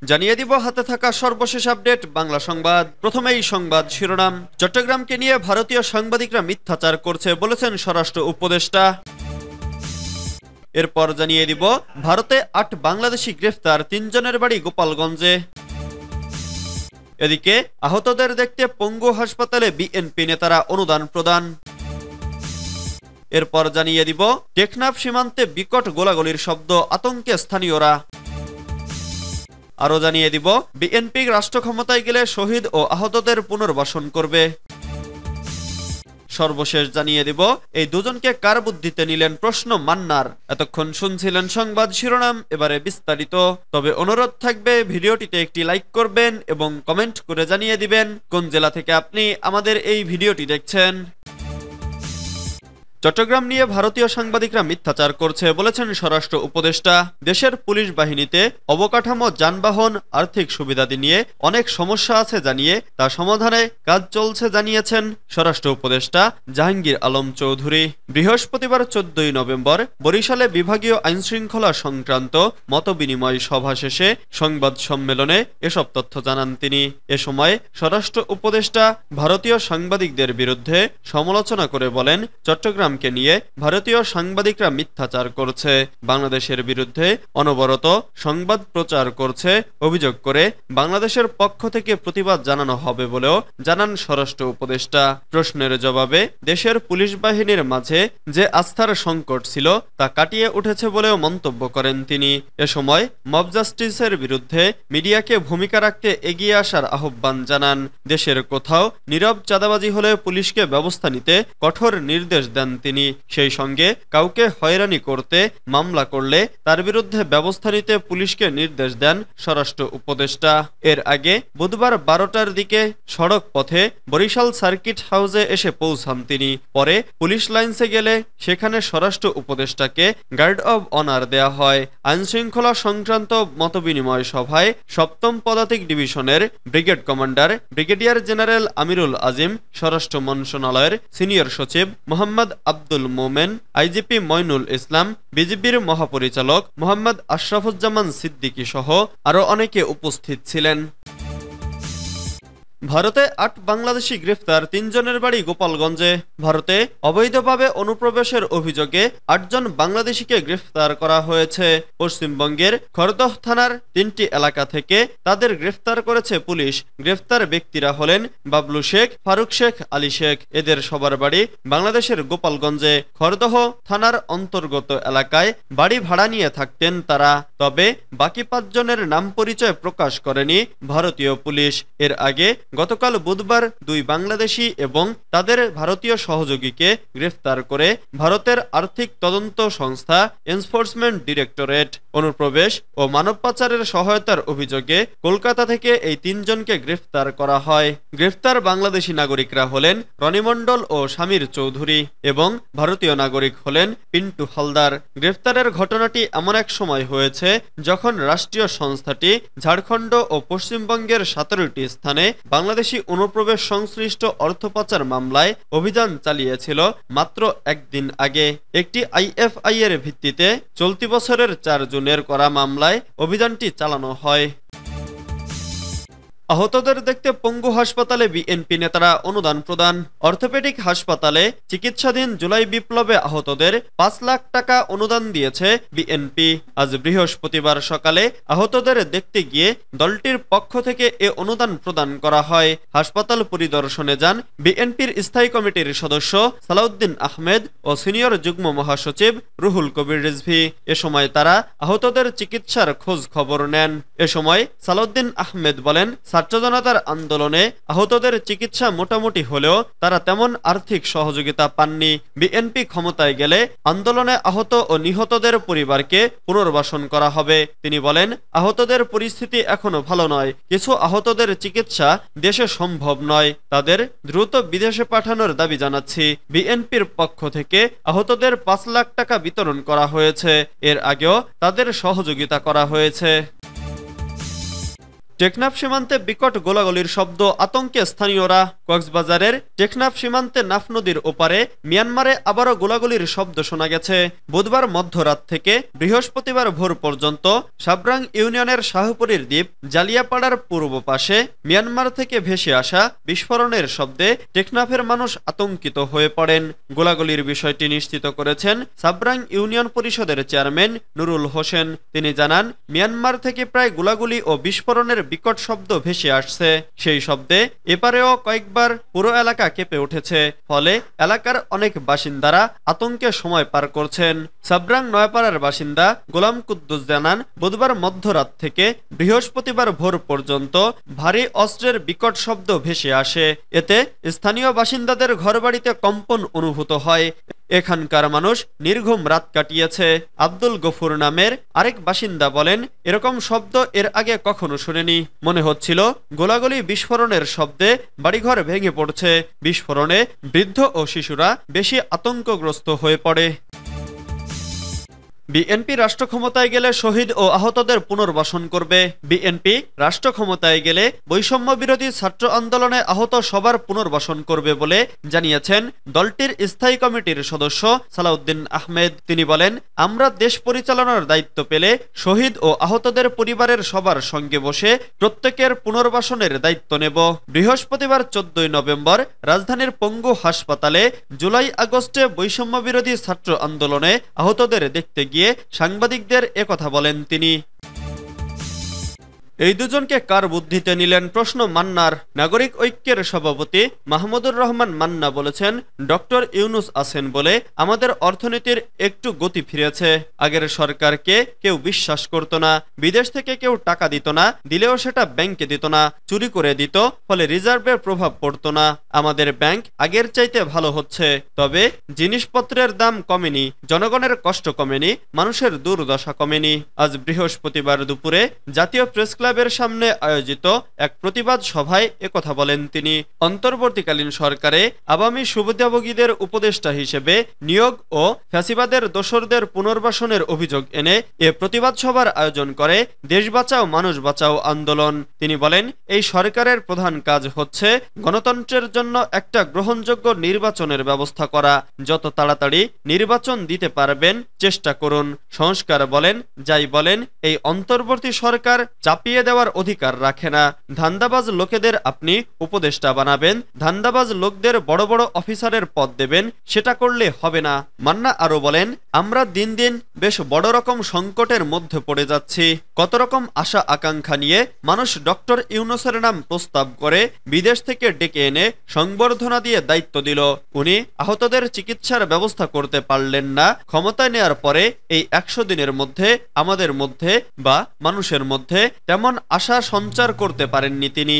জানিয়ে দিব হাতে থাকা সর্বশেষ আপডেট বাংলা সংবাদ। প্রথমেই সংবাদ শিরোনাম। চট্টগ্রামকে নিয়ে ভারতীয় সাংবাদিকরা মিথ্যাচার করছে বলেছেন স্বরাষ্ট্র উপদেষ্টা। এরপর জানিয়ে দিব ভারতে ৮ বাংলাদেশি গ্রেফতার, ৩ জনের বাড়ি গোপালগঞ্জে। এদিকে আহতদের দেখতে পঙ্গু হাসপাতালে বিএনপি নেতারা অনুদান প্রদান। এরপর জানিয়ে দিব টেকনাফ সীমান্তে বিকট গোলাগুলির শব্দ, আতঙ্কে স্থানীয়রা। আরো জানিয়ে দিব বিএনপি রাষ্ট্র ক্ষমতায় গেলে শহীদ ও আহতদের পুনর্বাসন করবে। সর্বশেষ জানিয়ে দিব এই দুজনকে কার বুদ্ধিতে নিলেন প্রশ্ন মান্নার। এতক্ষণ শুনছিলেন সংবাদ শিরোনাম, এবারে বিস্তারিত। তবে অনুরোধ থাকবে ভিডিওটিতে একটি লাইক করবেন এবং কমেন্ট করে জানিয়ে দিবেন কোন জেলা থেকে আপনি আমাদের এই ভিডিওটি দেখছেন। চট্টগ্রাম নিয়ে ভারতীয় সাংবাদিকরা মিথ্যাচার করছে বলেছেন স্বরাষ্ট্র উপদেষ্টা। দেশের পুলিশ বাহিনীতে অবকাঠামো, যানবাহন, আর্থিক সুবিধাদি নিয়ে অনেক সমস্যা আছে জানিয়ে তা সমাধানে কাজ চলছে জানিয়েছেন স্বরাষ্ট্র উপদেষ্টা জাহাঙ্গীর আলম চৌধুরী। বৃহস্পতিবার ১৪ নভেম্বর বরিশালে বিভাগীয় আইনশৃঙ্খলা সংক্রান্ত মতবিনিময় সভা শেষে সংবাদ সম্মেলনে এসব তথ্য জানান তিনি। এ সময় স্বরাষ্ট্র উপদেষ্টা ভারতীয় সাংবাদিকদের বিরুদ্ধে সমালোচনা করে বলেন, চট্টগ্রামকে নিয়ে ভারতীয় সাংবাদিকরা মিথ্যাচার করছে, বাংলাদেশের বিরুদ্ধে অনবরত সংবাদ প্রচার করছে অভিযোগ করে বাংলাদেশের পক্ষ থেকে প্রতিবাদ জানানো হবে বলেও জানান স্বরাষ্ট্র উপদেষ্টা। প্রশ্নের জবাবে দেশের পুলিশ বাহিনীর মাঝে যে আস্থার সংকট ছিল তা কাটিয়ে উঠেছে বলেও মন্তব্য করেন তিনি। এ সময় মব জাস্টিসের বিরুদ্ধে মিডিয়াকে ভূমিকা রাখতে এগিয়ে আসার আহ্বান জানান। দেশের কোথাও নীরব চাঁদাবাজি হলে পুলিশকে ব্যবস্থা নিতে কঠোর নির্দেশ দেন তিনি। সেই সঙ্গে কাউকে হয়রানি করতে মামলা করলে তার বিরুদ্ধে ব্যবস্থা নিতে পুলিশকে নির্দেশ দেন স্বরাষ্ট্র উপদেষ্টা। এর আগে বুধবার ১২টার দিকে সড়ক পথে বরিশাল সার্কিট হাউসে এসে পৌঁছান তিনি। পরে পুলিশ লাইন্সে গেলে সেখানে স্বরাষ্ট্র উপদেষ্টাকে গার্ড অব অনার দেয়া হয়। আইনশৃঙ্খলা সংক্রান্ত মতবিনিময় সভায় ৭ম পদাতিক ডিভিশনের ব্রিগেড কমান্ডার ব্রিগেডিয়ার জেনারেল আমিরুল আজিম, স্বরাষ্ট্র মন্ত্রণালয়ের সিনিয়র সচিব মোহাম্মদ আব্দুল মোমেন, আইজিপি মইনুল ইসলাম, বিজিবির মহাপরিচালক মোহাম্মদ আশরাফুজ্জামান সিদ্দিকী সহ আরো অনেকে উপস্থিত ছিলেন। ভারতে ৮ বাংলাদেশি গ্রেফতার, ৩ জনের বাড়ি গোপালগঞ্জে। ভারতে অবৈধভাবে অনুপ্রবেশের অভিযোগে ৮ জন বাংলাদেশিকে গ্রেফতার করা হয়েছে। পশ্চিমবঙ্গের খড়দহ থানার ৩টি এলাকা থেকে তাদের গ্রেফতার করেছে পুলিশ। গ্রেফতার ব্যক্তিরা হলেন বাবলু শেখ, ফারুক শেখ, আলী শেখ। এদের সবার বাড়ি বাংলাদেশের গোপালগঞ্জে। খড়দহ থানার অন্তর্গত এলাকায় বাড়ি ভাড়া নিয়ে থাকতেন তারা। তবে বাকি ৫ জনের নাম পরিচয় প্রকাশ করেনি ভারতীয় পুলিশ। এর আগে গতকাল বুধবার ২ বাংলাদেশি এবং তাদের ভারতীয় সহযোগীকে গ্রেফতার করে ভারতের আর্থিক তদন্ত সংস্থা এনফোর্সমেন্ট ডিরেক্টরেট। অনুপ্রবেশ ও মানব পাচারের সহায়তার অভিযোগে কলকাতা থেকে এই ৩ জনকে গ্রেফতার করা হয়। গ্রেফতার বাংলাদেশি নাগরিকরা হলেন রনি মণ্ডল ও শামীর চৌধুরী এবং ভারতীয় নাগরিক হলেন পিন্টু হালদার। গ্রেফতারের ঘটনাটি এমন এক সময় হয়েছে যখন রাষ্ট্রীয় সংস্থাটি ঝাড়খণ্ড ও পশ্চিমবঙ্গের ১৭টি স্থানে বাংলাদেশি অনুপ্রবেশ সংশ্লিষ্ট অর্থ পাচার মামলায় অভিযান চালিয়েছিল মাত্র একদিন আগে। একটি আইএফআই এর ভিত্তিতে চলতি বছরের ৪ জুনের করা মামলায় অভিযানটি চালানো হয়। আহতদের দেখতে পঙ্গু হাসপাতালে বিএনপি নেতারা অনুদান প্রদান। অর্থোপেডিক হাসপাতালে চিকিৎসাধীন জুলাই বিপ্লবে আহতদের ৫ লাখ টাকা অনুদান দিয়েছে বিএনপি। আজ বৃহস্পতিবার সকালে আহতদের দেখতে গিয়ে দলটির পক্ষ থেকে এ অনুদান প্রদান করা হয়। হাসপাতাল পরিদর্শনে যান বিএনপির স্থায়ী কমিটির সদস্য সালাউদ্দিন আহমেদ ও সিনিয়র যুগ্ম মহাসচিব রুহুল কবির রিজভী। এ সময় তারা আহতদের চিকিৎসার খোঁজ খবর নেন। এ সময় সালাউদ্দিন আহমেদ বলেন, ছাত্র জনতার আন্দোলনে আহতদের চিকিৎসা মোটামুটি হলেও তারা তেমন আর্থিক সহযোগিতা পাননি। বিএনপি ক্ষমতায় গেলে আন্দোলনে আহত ও নিহতদের পরিবারকে পুনর্বাসন করা হবে। তিনি বলেন, আহতদের পরিস্থিতি এখনো ভালো নয়। কিছু আহতদের চিকিৎসা দেশে সম্ভব নয়। তাদের দ্রুত বিদেশে পাঠানোর দাবি জানাচ্ছি। বিএনপির পক্ষ থেকে আহতদের ৫ লাখ টাকা বিতরণ করা হয়েছে। এর আগেও তাদের সহযোগিতা করা হয়েছে। টেকনাফ সীমান্তে বিকট গোলাগুলির শব্দ আতঙ্কে স্থানীয়রা। কক্সবাজারের টেকনাফ সীমান্তে নাফ নদীর ওপারে মিয়ানমারে আবারও গোলাগুলির শব্দ শোনা গেছে। বুধবার মধ্যরাত থেকে বৃহস্পতিবার ভোর পর্যন্ত সাবরাং ইউনিয়নের শাহপুরীর দ্বীপ জালিয়াপাড়ার পূর্ব পাশে মিয়ানমার থেকে ভেসে আসা বিস্ফোরণের শব্দে টেকনাফের মানুষ আতঙ্কিত হয়ে পড়েন। গোলাগুলির বিষয়টি নিশ্চিত করেছেন সাবরাং ইউনিয়ন পরিষদের চেয়ারম্যান নুরুল হোসেন। তিনি জানান, মিয়ানমার থেকে প্রায় গোলাগুলি ও বিস্ফোরণের বিকট শব্দ ভেসে আসছে। সেই শব্দে এপারেও কয়েকবার পুরো এলাকা কেঁপে উঠেছে। ফলে এলাকার অনেক বাসিন্দারা আতঙ্কে সময় পার করছেন। সাবরাং নয়াপাড়ার বাসিন্দা গোলাম কুদ্দুস জানান, বুধবার মধ্যরাত থেকে বৃহস্পতিবার ভোর পর্যন্ত ভারী অস্ত্রের বিকট শব্দ ভেসে আসে। এতে স্থানীয় বাসিন্দাদের ঘরবাড়িতে কম্পন অনুভূত হয়। এখানকার মানুষ নির্ঘুম রাত কাটিয়েছে। আব্দুল গফুর নামের আরেক বাসিন্দা বলেন, এরকম শব্দ এর আগে কখনো শুনেনি। মনে হচ্ছিল গোলাগুলি বিস্ফোরণের শব্দে বাড়িঘর ভেঙে পড়ছে। বিস্ফোরণে বৃদ্ধ ও শিশুরা বেশি আতঙ্কগ্রস্ত হয়ে পড়ে। বিএনপি রাষ্ট্র ক্ষমতায় গেলে শহীদ ও আহতদের পুনর্বাসন করবে। বিএনপি রাষ্ট্র ক্ষমতায় গেলে বৈষম্য বিরোধী ছাত্র আন্দোলনে আহত সবার পুনর্বাসন করবে বলে জানিয়েছেন দলটির স্থায়ী কমিটির সদস্য সালাউদ্দিন আহমেদ। তিনি বলেন, আমরা দেশ পরিচালনার দায়িত্ব পেলে শহীদ ও আহতদের পরিবারের সবার সঙ্গে বসে প্রত্যেকের পুনর্বাসনের দায়িত্ব নেব। বৃহস্পতিবার 14 নভেম্বর রাজধানীর পঙ্গু হাসপাতালে জুলাই আগস্টে বৈষম্য বিরোধী ছাত্র আন্দোলনে আহতদের দেখতে গিয়ে সাংবাদিকদের একথা বলেন তিনি। এই দুজনকে কার বুদ্ধিতে নিলেন প্রশ্ন মান্নার। নাগরিক ঐক্যের সভাপতি মাহমুদুর রহমান মান্না বলেছেন, ডক্টর ইউনুস আছেন বলে আমাদের অর্থনীতির একটু গতি ফিরেছে। আগের সরকারকে কেউ বিশ্বাস করত না। বিদেশ থেকে কেউ টাকা দিত না, দিলেও সেটা ব্যাংকে দিত না, চুরি করে দিত। ফলে রিজার্ভের প্রভাব পড়ত না। আমাদের ব্যাংক আগের চাইতে ভালো হচ্ছে। তবে জিনিসপত্রের দাম কমেনি, জনগণের কষ্ট কমেনি, মানুষের দুর্দশা কমেনি। আজ বৃহস্পতিবার দুপুরে জাতীয় প্রেস ক্লাবের সামনে আয়োজিত এক প্রতিবাদ সভায় একথা বলেন তিনি। অন্তর্বর্তীকালীন সরকারে আওয়ামী সুবিধাভোগীদের উপদেষ্টা হিসেবে নিয়োগ ও ফ্যাসিবাদের দোসরদের পুনর্বাসনের অভিযোগ এনে এ প্রতিবাদ সভার আয়োজন করে দেশ বাঁচাও মানুষ বাঁচাও আন্দোলন। তিনি বলেন, এই সরকারের প্রধান কাজ হচ্ছে গণতন্ত্রের জন্য একটা গ্রহণযোগ্য নির্বাচনের ব্যবস্থা করা। যত তাড়াতাড়ি নির্বাচন দিতে পারবেন চেষ্টা করুন। সংস্কার বলেন যাই বলেন, এই অন্তর্বর্তী সরকার চাপিয়ে দেওয়ার অধিকার রাখে না। ধান্দাবাজ লোকেদের আপনি উপদেষ্টা বানাবেন, ধান্দাবাজ লোকদের বড় বড় অফিসারের পদ দেবেন, সেটা করলে হবে না। মান্না আরো বলেন, আমরা দিন দিন বেশ বড় রকম সংকটের মধ্যে পড়ে যাচ্ছি। কত রকম আশা আকাঙ্ক্ষা নিয়ে মানুষ ডক্টর ইউনুসের নাম প্রস্তাব করে বিদেশ থেকে ডেকে এনে সংবর্ধনা দিয়ে দায়িত্ব দিল। উনি আহতদের চিকিৎসার ব্যবস্থা করতে পারলেন না। ক্ষমতায় নেয়ার পরে এই 100 দিনের মধ্যে আমাদের মধ্যে বা মানুষের মধ্যে তেমন আশা সঞ্চার করতে পারেননি তিনি।